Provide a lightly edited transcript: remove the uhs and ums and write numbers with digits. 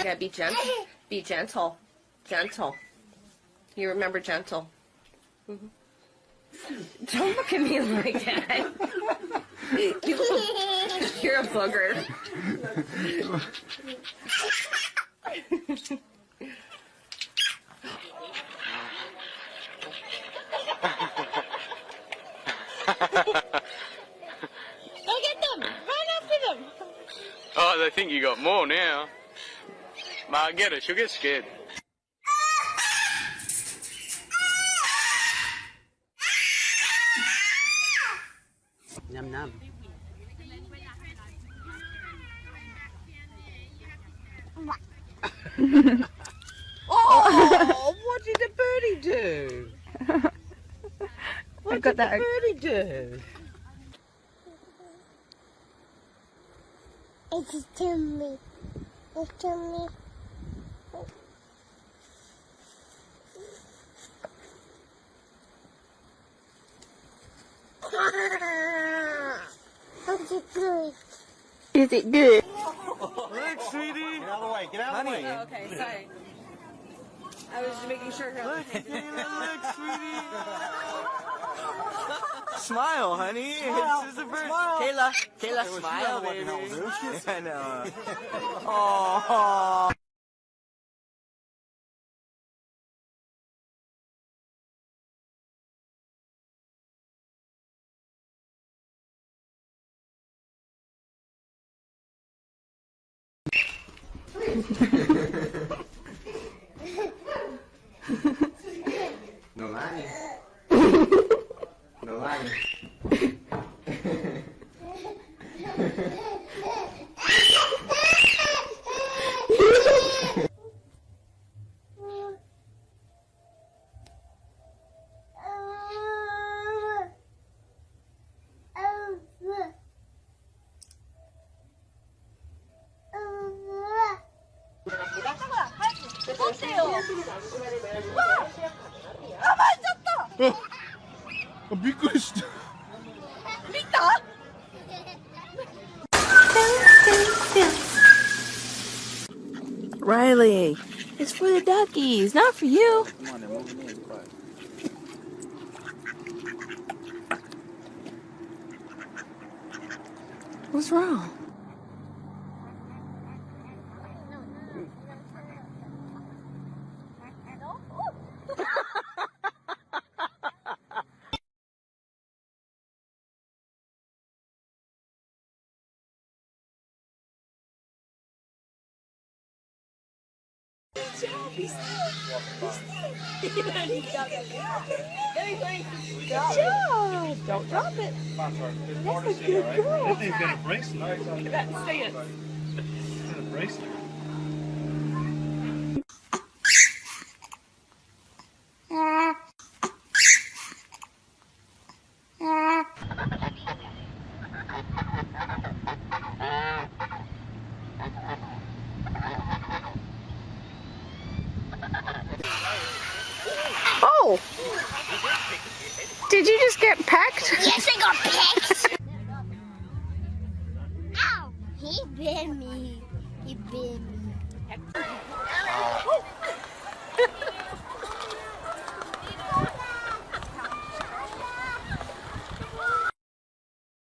gotta be gentle. Be gentle. Gentle. You remember gentle. Mm-hmm. Don't look at me like that. You're a booger. Go get them! Run after them! Oh, they think you got more now. Ma, get her. She'll get scared. Nhâm nhâm. Oh, what did the birdie do? What did the birdie do? It's to me. It's to me. How's it good? Is it good? Look, sweetie. Get out of the way. Get out of the way. Oh, okay, sorry. I was just making sure. Look, Kayla, look, sweetie. Smile, honey. Smile. It's a bird. Smile. Kayla, smile, What the baby. hell, dude? I know. Oh. No lying. No lying. Riley, it's for the duckies, not for you. Come on, they're moving in. Quiet. What's wrong? Good job! Don't drop it. That's a good girl. That thing's got a bracelet. That's stance. It's got a bracelet. Oh! Did you just get pecked? Yes, I got pecked. Ow! He bit me. He bit me.